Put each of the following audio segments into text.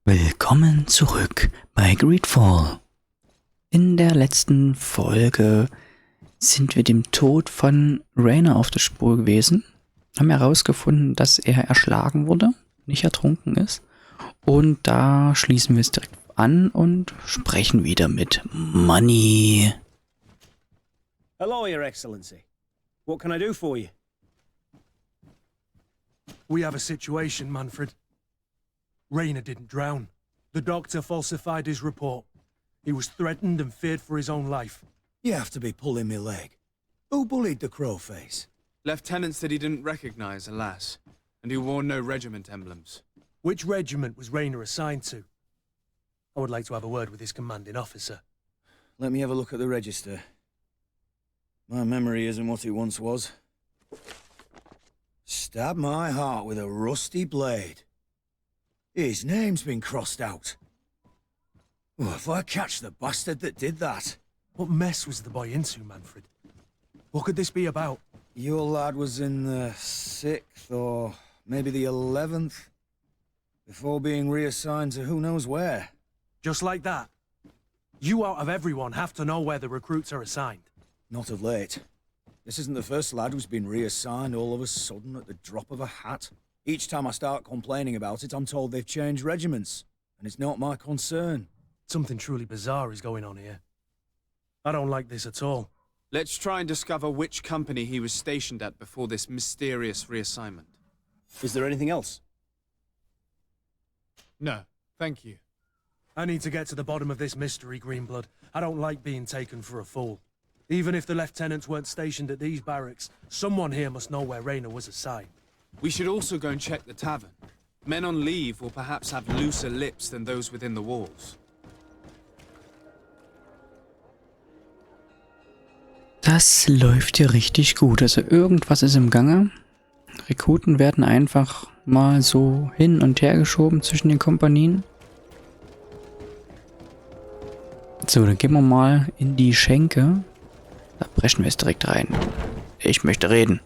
Willkommen zurück bei GreedFall. In der letzten Folge sind wir dem Tod von Rainer auf der Spur gewesen, haben herausgefunden, dass er erschlagen wurde, nicht ertrunken ist, und da schließen wir es direkt an und sprechen wieder mit Money. Hello, Your Excellency. What can I do for you? We have a situation, Manfred. Rainer didn't drown. The doctor falsified his report. He was threatened and feared for his own life. You have to be pulling me leg. Who bullied the crowface? Lieutenants that he didn't recognize, alas, and who wore no regiment emblems. Which regiment was Rainer assigned to? I would like to have a word with his commanding officer. Let me have a look at the register. My memory isn't what it once was. Stab my heart with a rusty blade. His name's been crossed out. Oh, if I catch the bastard that did that. What mess was the boy into, Manfred? What could this be about? Your lad was in the 6th or maybe the 11th, before being reassigned to who knows where. Just like that? You out of everyone have to know where the recruits are assigned. Not of late. This isn't the first lad who's been reassigned all of a sudden at the drop of a hat. Each time I start complaining about it, I'm told they've changed regiments, and it's not my concern. Something truly bizarre is going on here. I don't like this at all. Let's try and discover which company he was stationed at before this mysterious reassignment. Is there anything else? No, thank you. I need to get to the bottom of this mystery, Greenblood. I don't like being taken for a fool. Even if the lieutenants weren't stationed at these barracks, someone here must know where Rainer was assigned. We should also go and check the tavern. Men on leave will perhaps have looser lips than those within the walls. Das läuft hier richtig gut. Also irgendwas ist im Gange. Rekruten werden einfach mal so hin und her geschoben zwischen den Kompanien. So, dann gehen wir mal in die Schenke. Da brechen wir es direkt rein. Ich möchte reden.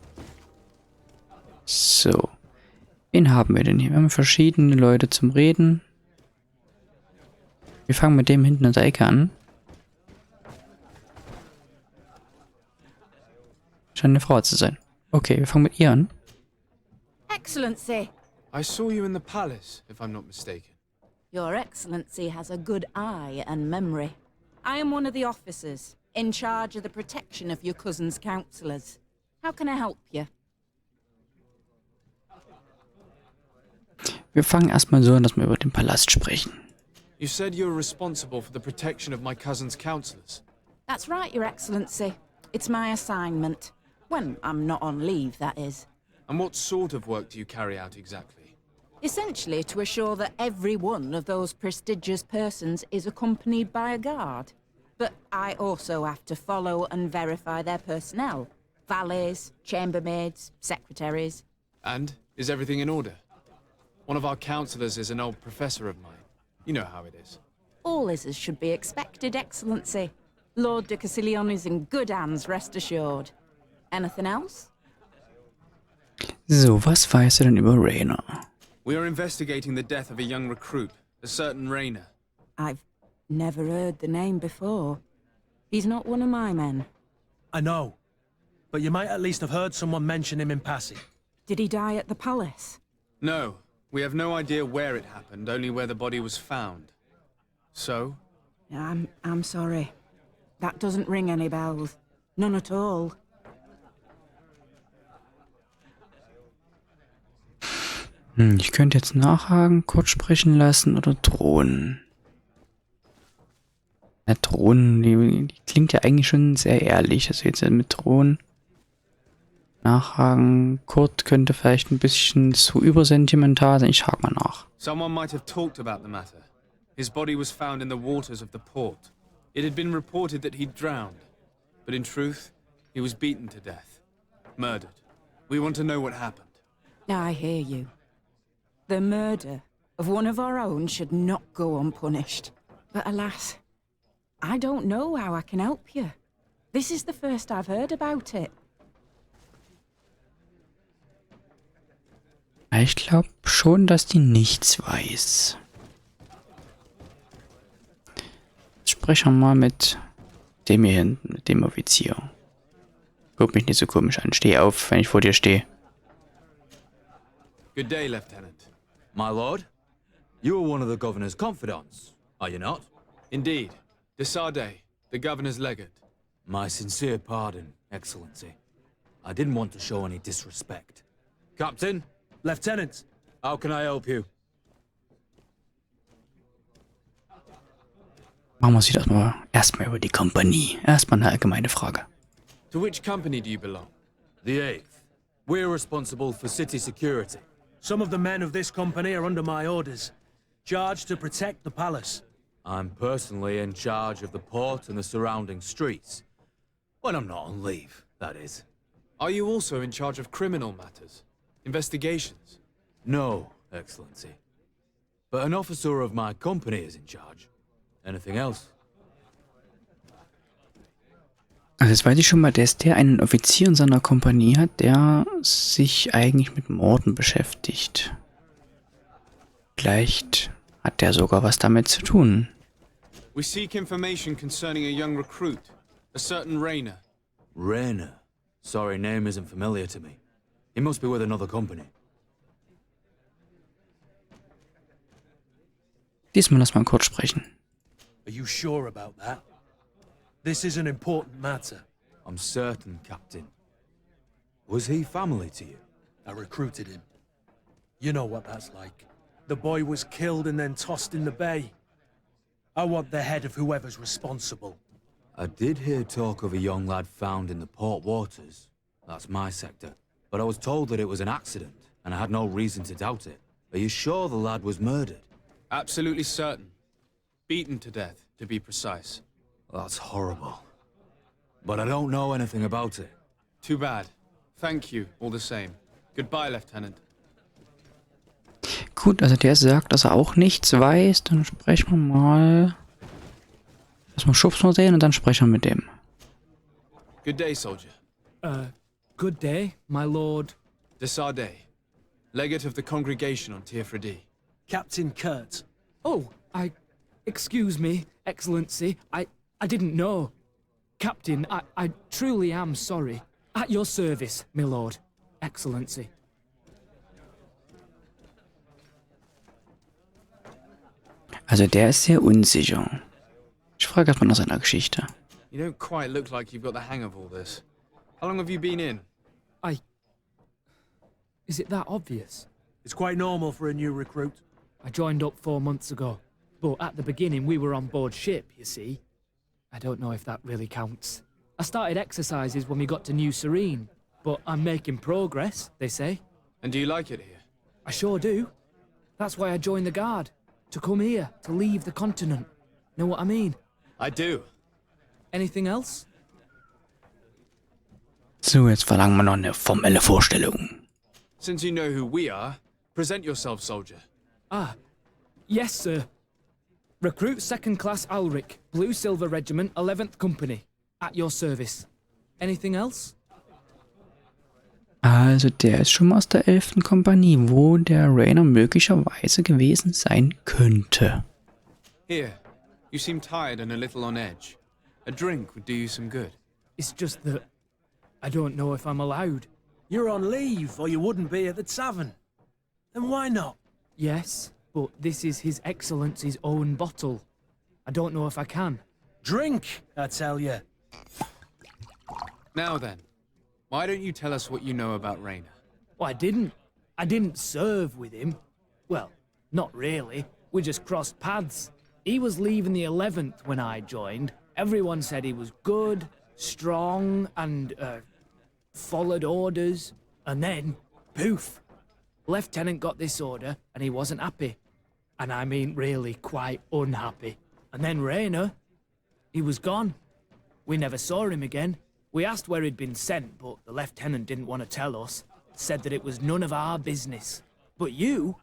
So. Wen haben wir denn hier? Wir haben verschiedene Leute zum Reden. Wir fangen mit dem hinten an der Ecke an. Scheint eine Frau zu sein. Okay, wir fangen mit ihr an. Excellency! I saw you in the palace, if I'm not mistaken. Your Excellency has a good eye and memory. I am one of the officers, in charge of the protection of your cousin's councillors. How can I help you? Wir fangen erstmal so an, dass wir über den Palast sprechen. You said you were responsible for the protection of my cousin's councillors. That's right, Your Excellency. It's my assignment. When I'm not on leave, that is. And what sort of work do you carry out exactly? Essentially to assure that every one of those prestigious persons is accompanied by a guard. But I also have to follow and verify their personnel. Valets, chambermaids, secretaries. And is everything in order? One of our councillors is an old professor of mine. You know how it is. All is as should be expected, Excellency. Lord de Cassilion is in good hands, rest assured. Anything else? So, was weißt du denn über Rainer? We are investigating the death of a young recruit, a certain Rainer. I've never heard the name before. He's not one of my men. I know. But you might at least have heard someone mention him in passing. Did he die at the palace? No, we have no idea where it happened, only where the body was found. So? I'm sorry. That doesn't ring any bells. None at all. Ich könnte jetzt nachhaken, kurz sprechen lassen oder drohen. Ja, drohen, die klingt ja eigentlich schon sehr ehrlich. Also jetzt mit drohen. Nachhaken, Kurt könnte vielleicht ein bisschen zu übersentimental sein. Ich hake mal nach. Someone might have talked about the matter. His body was found in the waters of the port. It had been reported that he'd drowned. But in truth, he was beaten to death. Murdered. We want to know what happened. I hear you. The murder of one of our own should not go unpunished. But alas, I don't know how I can help you. This is the first I've heard about it. Ich glaube schon, dass die nichts weiß. sprechen wir mal mit dem hier hinten, mit dem Offizier. Guck mich nicht so komisch an. Steh auf, wenn ich vor dir stehe. Good day, Lieutenant. My lord, you are one of the governor's confidants, are you not? Indeed. Desardet, the governor's legate. My sincere pardon, Excellency. I didn't want to show any disrespect. Captain, Lieutenant, how can I help you? Machen wir es wieder erstmal über die Kompanie. Erstmal eine allgemeine Frage. To which company do you belong? The 8th. We're responsible for city security. some of the men of this company are under my orders, charged to protect the palace. I'm personally in charge of the port and the surrounding streets. When I'm not on leave, that is. Are you also in charge of criminal matters? Investigations? No, Excellency. But an officer of my company is in charge. Anything else? Also jetzt weiß ich schon mal, dass der einen Offizier in seiner Kompanie hat, der sich eigentlich mit Morden beschäftigt. Vielleicht hat der sogar was damit zu tun. We seek information concerning a young recruit, a certain Rainer. Rainer? Sorry, name isn't familiar to me. He must be with another company. Diesmal lass mal kurz sprechen. Are you sure about that? This is an important matter. I'm certain, Captain. Was he family to you? I recruited him. You know what that's like. The boy was killed and then tossed in the bay. I want the head of whoever's responsible. I did hear talk of a young lad found in the port waters. That's my sector. But I was told that it was an accident, and I had no reason to doubt it. Are you sure the lad was murdered? Absolutely certain. Beaten to death, to be precise. That's horrible. But I don't know anything about it. Too bad. Thank you, all the same. Goodbye, Lieutenant. Gut, also der sagt, dass er auch nichts weiß. Dann sprechen wir mal. Lass mal Schubs mal sehen und dann sprechen wir mit dem. Good day, soldier. Good day, my lord. Desardet, legate of the congregation on Tier 4D. Captain Kurt. Oh, excuse me, Excellency. I didn't know. Captain, I truly am sorry. At your service, my lord. Excellency. Also der ist sehr unsicher. Ich frage erstmal nach seiner Geschichte. You don't quite look like you've got the hang of all this. How long have you been in? Is it that obvious? It's quite normal for a new recruit. I joined up 4 months ago. But at the beginning, we were on board ship, you see. I don't know if that really counts. I started exercises when we got to New Serene. But I'm making progress, they say. And do you like it here? I sure do. That's why I joined the Guard. To come here, to leave the continent. Know what I mean? I do. Anything else? So, jetzt verlangen wir noch eine formelle Vorstellung. Since you know who we are, present yourself, soldier. Yes, sir. Recruit 2nd Class Ulrich, Blue Silver Regiment, 11th Company. At your service. Anything else? Also der ist schon mal aus der 11. Kompanie, wo der Rainer möglicherweise gewesen sein könnte. Here, you seem tired and a little on edge. A drink would do you some good. It's just that I don't know if I'm allowed. You're on leave, or you wouldn't be at the tavern. Then why not? Yes, but this is His Excellency's own bottle. I don't know if I can. Drink, I tell you. Now then, why don't you tell us what you know about Rainer? Well, I didn't serve with him. Well, not really. We just crossed paths. He was leaving the 11th when I joined. Everyone said he was good, strong, and, followed orders. And then, poof. Lieutenant got this order, and he wasn't happy. And I mean really quite unhappy. And then Rainer, he was gone. We never saw him again. We asked where he'd been sent, but the lieutenant didn't want to tell us. Said that it was none of our business. But you,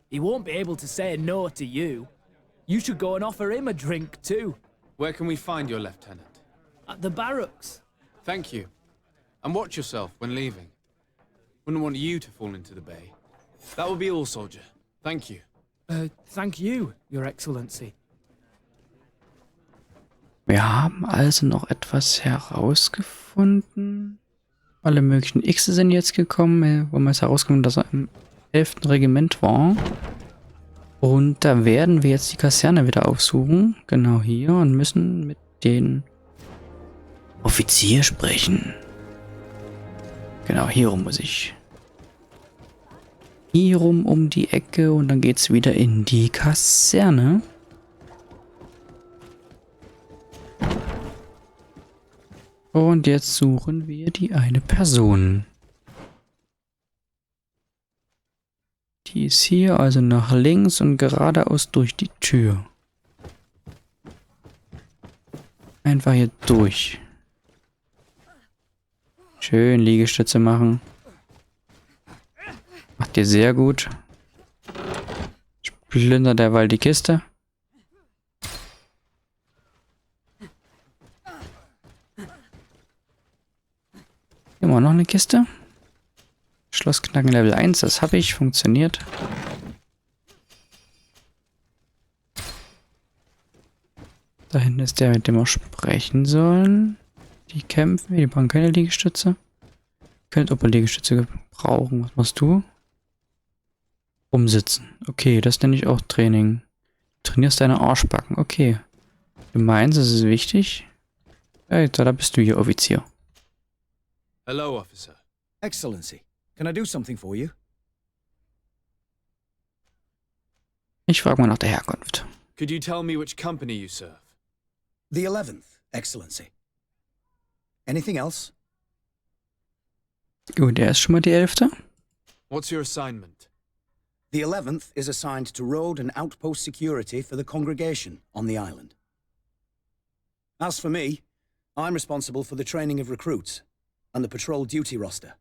he won't be able to say no to you. You should go and offer him a drink too. Where can we find your lieutenant? At the barracks. Thank you. And watch yourself when leaving. Wouldn't want you to fall into the bay. That will be all, soldier. Thank you. Thank you, Your Excellency. Wir haben also noch etwas herausgefunden. Alle möglichen Xe sind jetzt gekommen, wo wir es herausgefunden, dass er im 11. Regiment war. Und da werden wir jetzt die Kaserne wieder aufsuchen. Genau hier. Und müssen mit den Offizier sprechen. Genau, hier rum muss ich. Hier rum um die Ecke und dann geht's wieder in die Kaserne. Und jetzt suchen wir die eine Person. Die ist hier, also nach links und geradeaus durch die Tür. Einfach hier durch. Schön Liegestütze machen. Macht ihr sehr gut. Ich plündere derweil die Kiste. Immer noch eine Kiste. Schlossknacken Level 1, das habe ich. Funktioniert. Da hinten ist der, mit dem wir sprechen sollen. Die kämpfen, die brauchen keine Liegestütze. Könnt aber Liegestütze gebrauchen. Was machst du? Umsitzen. Okay, das nenne ich auch Training. Du trainierst deine Arschbacken. Okay. Du meinst, es ist wichtig? Hey, da bist du hier, Offizier. Hello, officer. Excellency, can I do something for you? Ich frage mal nach der Herkunft. Could you tell me which company you serve? The 11th, Excellency. Anything else? Gut, er ist schon mal die 11. What's your assignment? The 11th is assigned to road and outpost security for the congregation on the island. As for me, I'm responsible for the training of recruits and the patrol duty roster.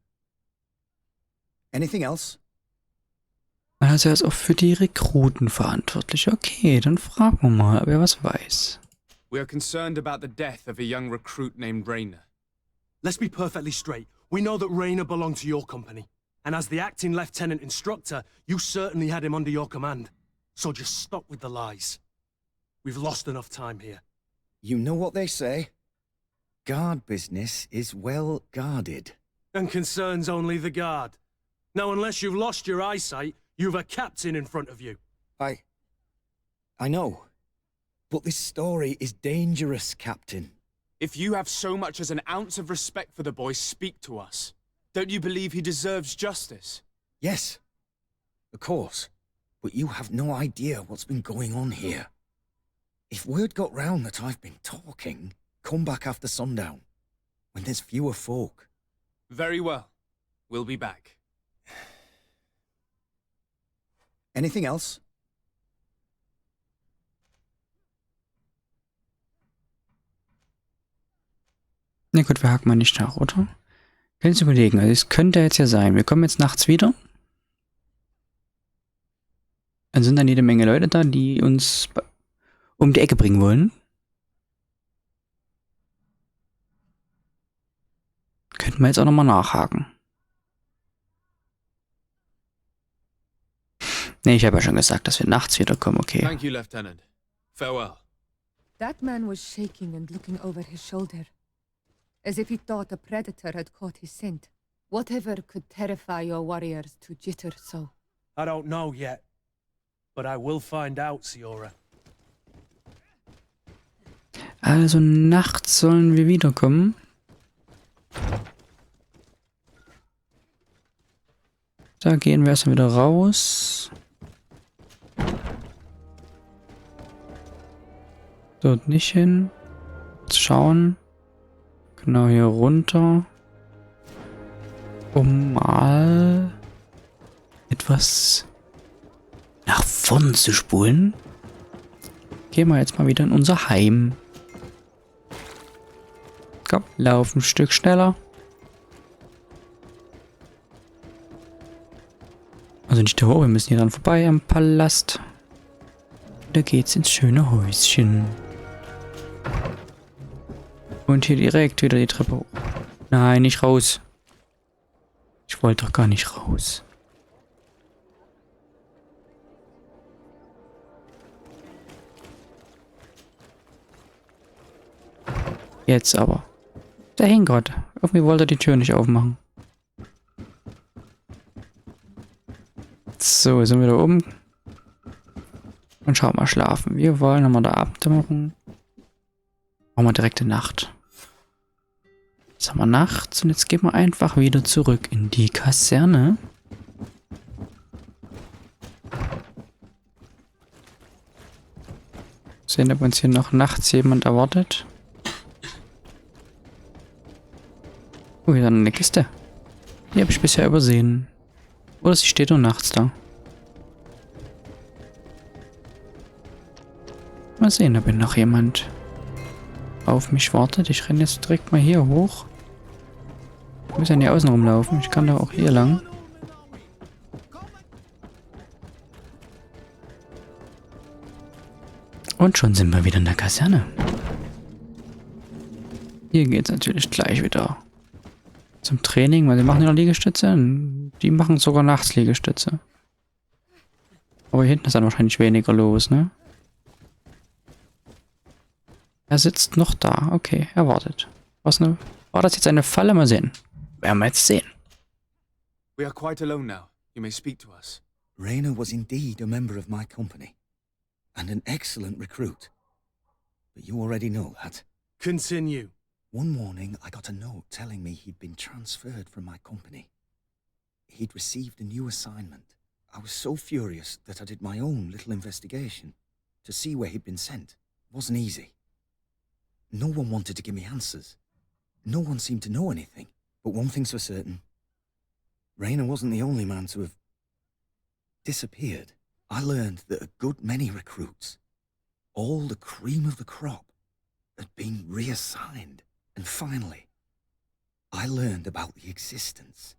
Anything else? Also er ist auch für die Rekruten verantwortlich. Okay, dann fragen wir mal, ob er was weiß. We are concerned about the death of a young recruit named Rainer. Let's be perfectly straight. We know that Rainer belonged to your company. And as the acting lieutenant instructor, you certainly had him under your command. So just stop with the lies. We've lost enough time here. You know what they say? Guard business is well guarded. And concerns only the guard. Now, unless you've lost your eyesight, you've a captain in front of you. I know. But this story is dangerous, Captain. If you have so much as an ounce of respect for the boy, speak to us. Don't you believe he deserves justice? Yes, of course. But you have no idea what's been going on here. If word got round that I've been talking, come back after sundown, when there's fewer folk. Very well. We'll be back. Anything else? Na gut, wir haken mal nicht nach, oder? Können Sie überlegen, also es könnte jetzt ja sein, wir kommen jetzt nachts wieder. Dann sind dann jede Menge Leute da, die uns um die Ecke bringen wollen. Könnten wir jetzt auch nochmal nachhaken. Ne, ich habe ja schon gesagt, dass wir nachts wiederkommen, okay. Thank you, Lieutenant. Farewell. That man was shaking and looking over his shoulder, as if he thought a predator had caught his scent. Whatever could terrify your warriors to jitter so? I don't know yet. But I will find out, Siora. Also nachts sollen wir wiederkommen. Da gehen wir erstmal wieder raus. Dort nicht hin. Jetzt schauen. Genau hier runter. Um mal etwas nach vorn zu spulen. Gehen wir jetzt mal wieder in unser Heim. Komm, lauf ein Stück schneller. Also nicht da hoch, wir müssen hier dran vorbei am Palast. Da geht's ins schöne Häuschen. Und hier direkt wieder die Treppe hoch. Nein, nicht raus. Ich wollte doch gar nicht raus. Jetzt aber. Der hing gerade. Irgendwie wollte er die Tür nicht aufmachen. So, sind wir da oben. Und schauen mal schlafen. Wir wollen nochmal da Abdämmerung. Machen wir direkte Nacht. Jetzt haben wir nachts und jetzt gehen wir einfach wieder zurück in die Kaserne. Sehen, ob uns hier noch nachts jemand erwartet. Oh, hier ist eine Kiste. Die habe ich bisher übersehen. Oder sie steht nur nachts da. Mal sehen, ob hier noch jemand auf mich wartet. Ich renne jetzt direkt mal hier hoch. Ich muss ja nicht außen rumlaufen. Ich kann da auch hier lang. Und schon sind wir wieder in der Kaserne. Hier geht es natürlich gleich wieder zum Training, weil sie machen ja noch Liegestütze. Die machen sogar nachts Liegestütze. Aber hier hinten ist dann wahrscheinlich weniger los, ne? Er sitzt noch da. Okay, er wartet. War das jetzt eine Falle? Mal sehen. Werden wir jetzt sehen. We are quite alone now. You may speak to us. Raina was indeed a member of my company, and an excellent recruit. But you already know that. Continue. One morning, I got a note telling me he'd been transferred from my company. He'd received a new assignment. I was so furious that I did my own little investigation to see where he'd been sent. It wasn't easy. No one wanted to give me answers. No one seemed to know anything. But one thing's for certain. Raina wasn't the only man to have disappeared. I learned that a good many recruits, all the cream of the crop, had been reassigned. And finally, I learned about the existence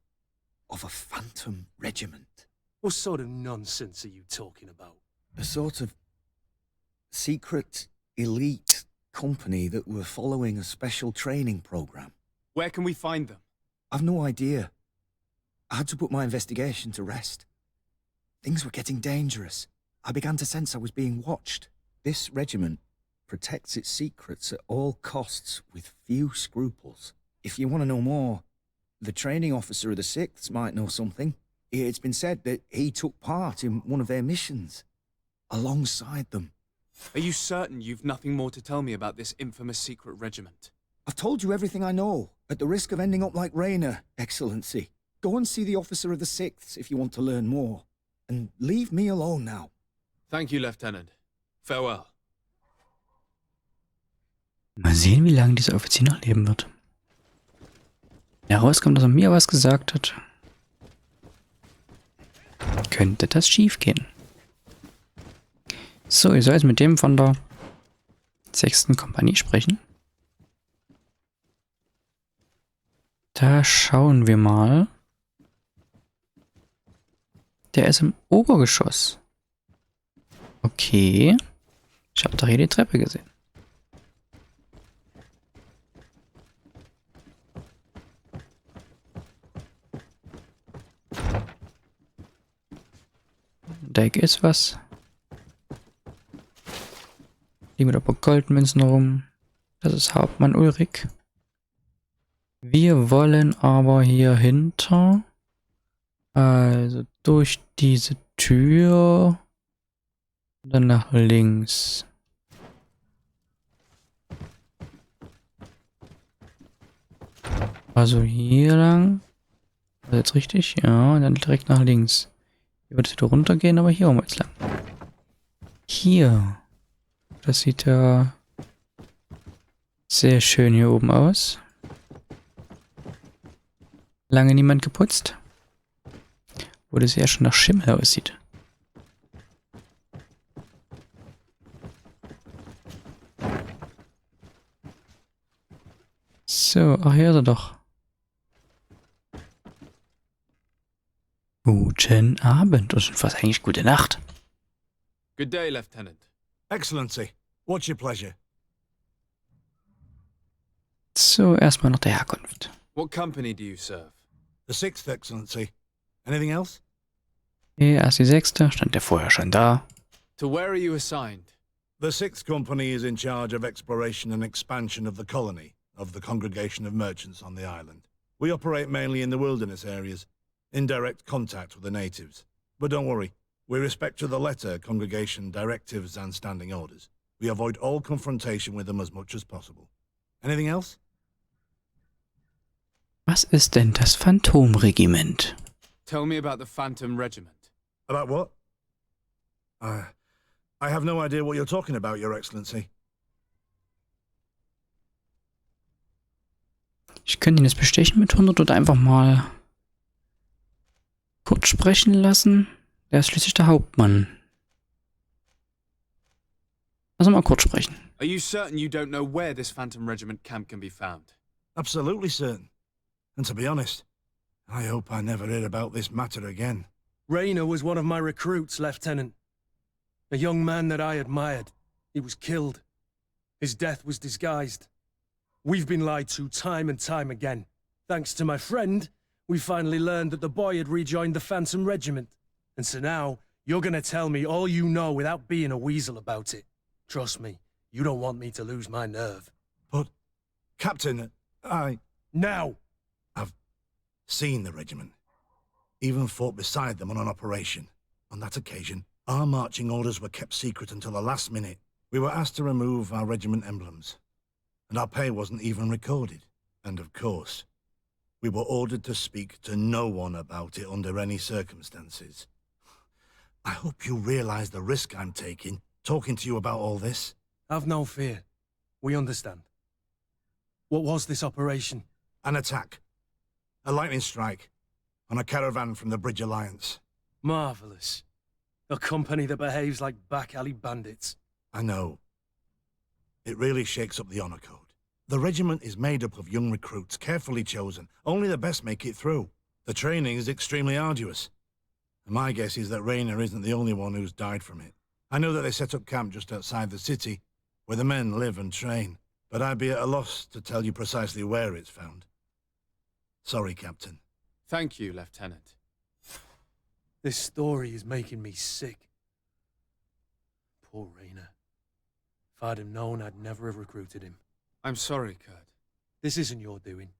of a phantom regiment. What sort of nonsense are you talking about? A sort of secret, elite company that were following a special training program. Where can we find them? I've no idea. I had to put my investigation to rest. Things were getting dangerous. I began to sense I was being watched. This regiment protects its secrets at all costs with few scruples. If you want to know more, the training officer of the 6th might know something. It's been said that he took part in one of their missions, alongside them. Are you certain you've nothing more to tell me about this infamous secret regiment? I've told you everything I know, at the risk of ending up like Raina, Excellency. Go and see the officer of the 6th if you want to learn more. And leave me alone now. Thank you, Lieutenant. Farewell. Mal sehen, wie lange dieser Offizier noch leben wird. Wenn herauskommt, dass er mir was gesagt hat, könnte das schief gehen. So, ich soll jetzt mit dem von der 6. Kompanie sprechen. Da schauen wir mal. Der ist im Obergeschoss. Okay. Ich habe doch hier die Treppe gesehen. Da ist was. Liegen wieder ein paar Goldmünzen rum. Das ist Hauptmann Ulrich. Wir wollen aber hier hinter. Also durch diese Tür. Dann nach links. Also hier lang. Ist das jetzt richtig? Ja, und dann direkt nach links. Hier wird es wieder runtergehen, aber hier wollen wir jetzt lang. Hier. Das sieht ja sehr schön hier oben aus. Lange niemand geputzt. Wo das ja schon nach Schimmel aussieht. So, ach hier ist er doch. Guten Abend. Das ist fast eigentlich gute Nacht. Good day, Lieutenant. Excellency, what's your pleasure? So, erstmal noch der Herkunft. What company do you serve? The 6th, Excellency. Anything else? Erst die 6. Stand der vorher schon da. To where are you assigned? The 6th Company is in charge of exploration and expansion of the colony. of the Congregation of Merchants on the island. We operate mainly in the wilderness areas, in direct contact with the natives. But don't worry, we respect to the letter congregation directives and standing orders. We avoid all confrontation with them as much as possible. Anything else? Was ist denn das Phantomregiment? Tell me about the Phantom Regiment. About what? I have no idea what you're talking about, Your Excellency. Ich könnte ihn jetzt bestechen mit 100 oder einfach mal kurz sprechen lassen. Der ist schließlich der Hauptmann. Lass mal kurz sprechen. Are you certain you don't know where this Phantom Regiment camp can be found? Absolutely certain. And to be honest, I hope I never hear about this matter again. Raina was one of my recruits, Lieutenant. A young man that I admired. He was killed. His death was disguised. We've been lied to time and time again. Thanks to my friend, we finally learned that the boy had rejoined the Phantom Regiment. And so now, you're gonna tell me all you know without being a weasel about it. Trust me, you don't want me to lose my nerve. But, Captain, Now! I've seen the regiment. Even fought beside them on an operation. On that occasion, our marching orders were kept secret until the last minute. We were asked to remove our regiment emblems. And our pay wasn't even recorded. And of course, we were ordered to speak to no one about it under any circumstances. I hope you realize the risk I'm taking, talking to you about all this. Have no fear. We understand. What was this operation? An attack. A lightning strike. On a caravan from the Bridge Alliance. Marvelous. A company that behaves like back-alley bandits. I know. It really shakes up the honor code. The regiment is made up of young recruits, carefully chosen. Only the best make it through. The training is extremely arduous. And my guess is that Raina isn't the only one who's died from it. I know that they set up camp just outside the city, where the men live and train, but I'd be at a loss to tell you precisely where it's found. Sorry, Captain. Thank you, Lieutenant. This story is making me sick. Poor Raina. If I'd have known, I'd never have recruited him. I'm sorry, Kurt. This isn't your doing.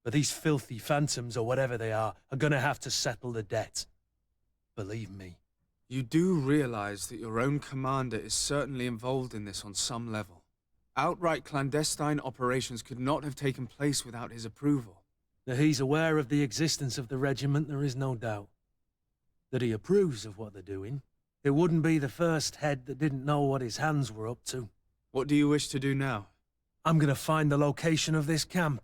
But these filthy phantoms, or whatever they are gonna have to settle the debt. Believe me. You do realize that your own commander is certainly involved in this on some level. Outright clandestine operations could not have taken place without his approval. That he's aware of the existence of the regiment, there is no doubt. That he approves of what they're doing. It wouldn't be the first head that didn't know what his hands were up to. What do you wish to do now? I'm gonna find the location of this camp.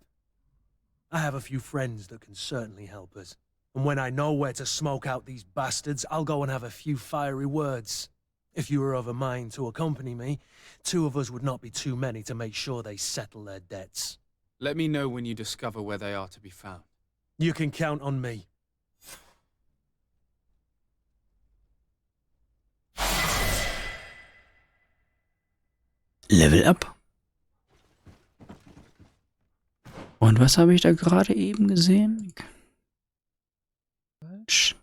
I have a few friends that can certainly help us. And when I know where to smoke out these bastards, I'll go and have a few fiery words. If you were of a mind to accompany me, 2 of us would not be too many to make sure they settle their debts. Let me know when you discover where they are to be found. You can count on me. Level up. Und was habe ich da gerade eben gesehen? Falsch.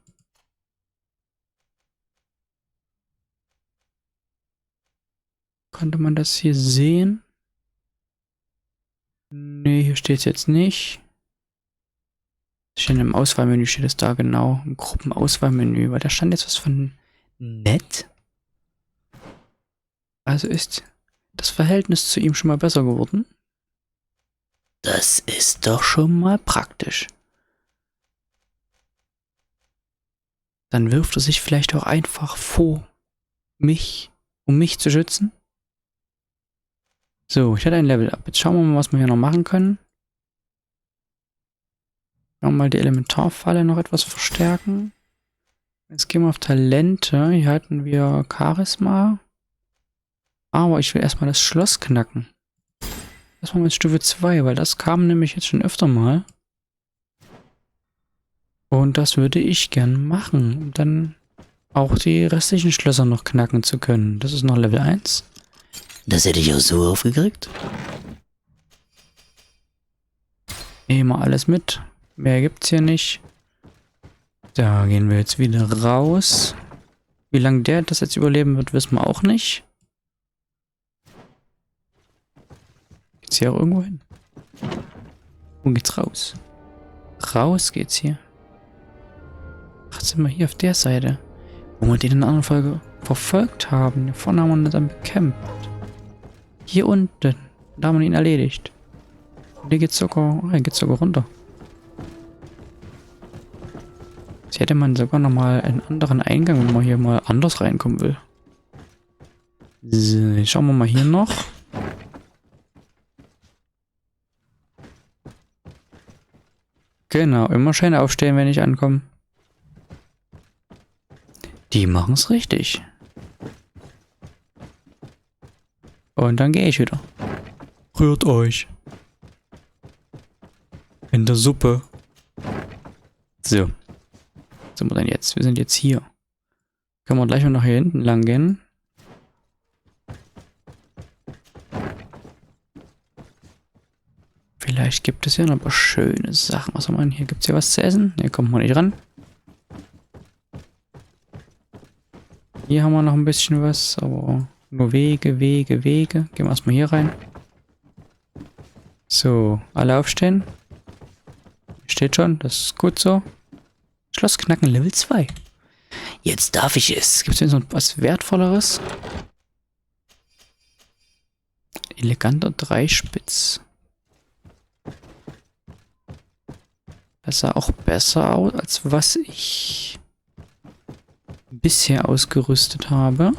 Konnte man das hier sehen? Nee, hier steht es jetzt nicht. Steht im Auswahlmenü, steht es da genau. Im Gruppenauswahlmenü, weil da stand jetzt was von nett. Also ist das Verhältnis zu ihm schon mal besser geworden. Das ist doch schon mal praktisch. Dann wirft er sich vielleicht auch einfach vor mich, um mich zu schützen. So, ich hatte ein Level up. Jetzt schauen wir mal, was wir hier noch machen können. Schauen wir mal die Elementarfalle noch etwas verstärken. Jetzt gehen wir auf Talente. Hier hatten wir Charisma. Aber ich will erstmal das Schloss knacken. Das machen wir jetzt Stufe 2, weil das kam nämlich jetzt schon öfter mal. Und das würde ich gern machen, um dann auch die restlichen Schlösser noch knacken zu können. Das ist noch Level 1. Das hätte ich auch so aufgekriegt. Nehmen wir alles mit. Mehr gibt's hier nicht. Da gehen wir jetzt wieder raus. Wie lange der das jetzt überleben wird, wissen wir auch nicht. Jetzt Geht's hier auch irgendwo hin? Wo geht's raus? Raus geht's hier. Ach, jetzt sind wir hier auf der Seite. Wo wir den in der anderen Folge verfolgt haben. Hier vorne haben wir ihn dann bekämpft. Hier unten. Da haben wir ihn erledigt. Und hier geht's sogar, runter. Jetzt hätte man sogar nochmal einen anderen Eingang, wenn man hier mal anders reinkommen will. So, schauen wir mal hier noch. Genau, immer schön aufstehen, wenn ich ankomme. Die machen es richtig. Und dann gehe ich wieder. Rührt euch. In der Suppe. So. Was sind wir denn jetzt? Wir sind jetzt hier. Können wir gleich mal nach hier hinten lang gehen. Vielleicht gibt es ja noch ein paar schöne Sachen. Was haben wir denn hier? Gibt es hier was zu essen? Ne, kommt man nicht ran. Hier haben wir noch ein bisschen was, aber nur Wege. Gehen wir erstmal hier rein. So, alle aufstehen. Steht schon, das ist gut so. Schloss knacken, Level 2. Jetzt darf ich es. Gibt es denn so was Wertvolleres? Eleganter Dreispitz. Das sah auch besser aus, als was ich bisher ausgerüstet habe.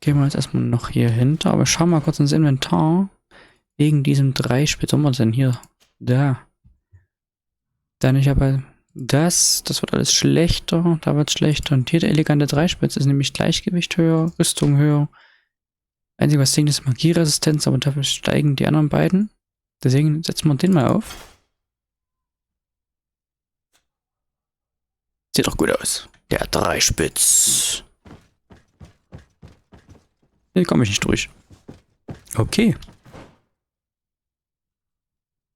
Gehen wir jetzt erstmal noch hier hinter, aber schauen wir mal kurz ins Inventar. Wegen diesem Dreispitz. Was haben wir denn hier? Da. Dann ich habe das wird alles schlechter, da wird es schlechter. Und hier der elegante Dreispitz ist nämlich Gleichgewicht höher, Rüstung höher. Einzige was sinkt ist Magieresistenz, aber dafür steigen die anderen beiden. Deswegen setzen wir den mal auf. Sieht doch gut aus. Der Dreispitz. Hier komme ich nicht durch. Okay.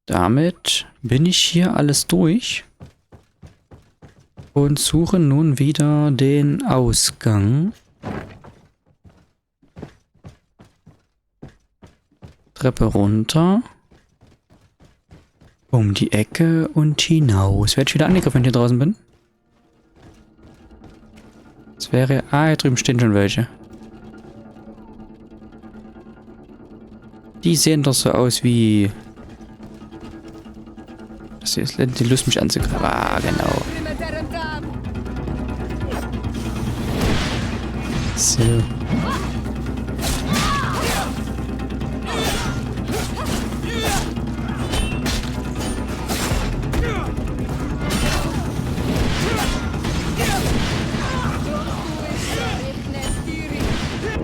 Damit bin ich hier alles durch. Und suche nun wieder den Ausgang. Treppe runter. Um die Ecke und hinaus. Werde ich wieder angegriffen, wenn ich hier draußen bin? Das wäre... Ah, hier drüben stehen schon welche. Die sehen doch so aus wie... Das hier ist die Lust, mich anzugreifen. Ah, genau. So.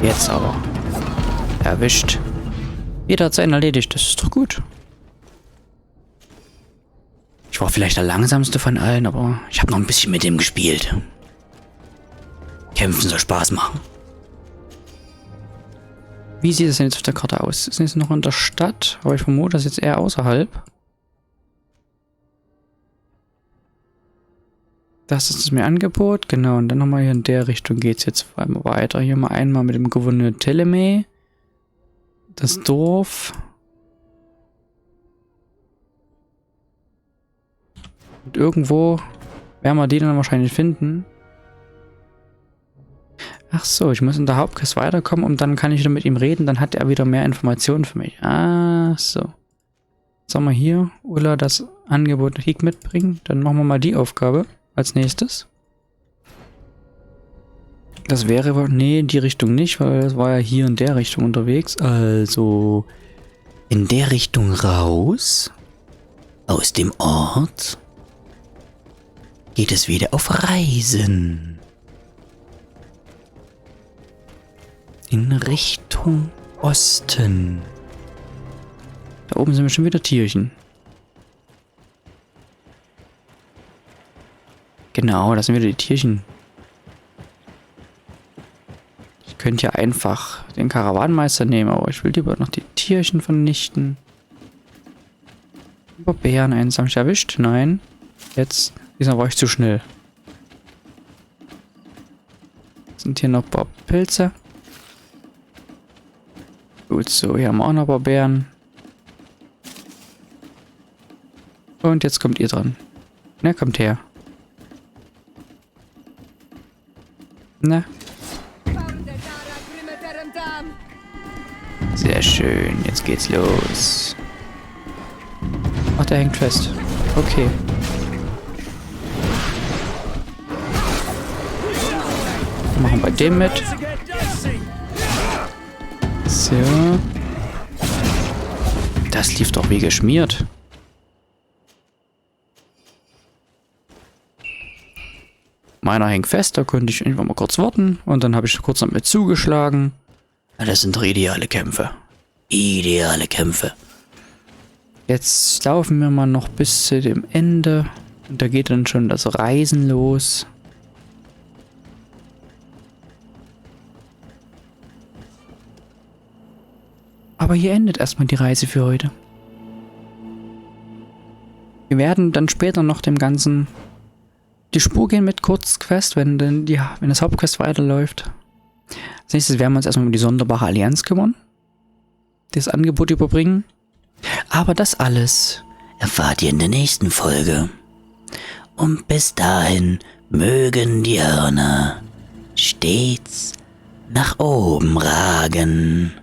Jetzt aber. Erwischt. Jeder hat seinen erledigt. Das ist doch gut. Ich war vielleicht der langsamste von allen, aber ich habe noch ein bisschen mit dem gespielt. Kämpfen soll Spaß machen. Wie sieht es denn jetzt auf der Karte aus? Ist jetzt noch in der Stadt, aber ich vermute, das ist jetzt eher außerhalb. Das ist mir Angebot, genau. Und dann nochmal hier in der Richtung geht es jetzt weiter. Hier mal einmal mit dem Gouverneur Teleme. Das Dorf. Und irgendwo werden wir die dann wahrscheinlich finden. Ach so, ich muss in der Hauptquest weiterkommen und dann kann ich wieder mit ihm reden. Dann hat er wieder mehr Informationen für mich. Ah, so. Jetzt haben wir hier Ulla das Angebot Krieg mitbringen. Dann machen wir mal die Aufgabe als nächstes. Das wäre... Nee, in die Richtung nicht, weil das war ja hier in der Richtung unterwegs. Also in der Richtung raus. Aus dem Ort. Geht es wieder auf Reisen. In Richtung Osten. Da oben sind wir schon wieder Tierchen. Genau, das sind wieder die Tierchen. Ich könnte ja einfach den Karawanenmeister nehmen, aber ich will lieber noch die Tierchen vernichten. Aber Bären einsam ich erwischt? Nein. Jetzt. Diesmal war ich zu schnell. Sind hier noch ein paar Pilze. Gut, so, hier haben wir auch noch ein paar Beeren. Und jetzt kommt ihr dran. Na, kommt her. Na. Sehr schön, jetzt geht's los. Ach, der hängt fest. Okay. Machen wir den mit. So. Das lief doch wie geschmiert. Meiner hängt fest, da konnte ich einfach mal kurz warten. Und dann habe ich kurz damit zugeschlagen. Das sind doch ideale Kämpfe. Ideale Kämpfe. Jetzt laufen wir mal noch bis zu dem Ende. Und da geht dann schon das Reisen los. Aber hier endet erstmal die Reise für heute. Wir werden dann später noch dem Ganzen die Spur gehen mit Kurzquest, wenn das Hauptquest weiterläuft. Als nächstes werden wir uns erstmal um die sonderbare Allianz kümmern. Das Angebot überbringen. Aber das alles erfahrt ihr in der nächsten Folge. Und bis dahin mögen die Hörner stets nach oben ragen.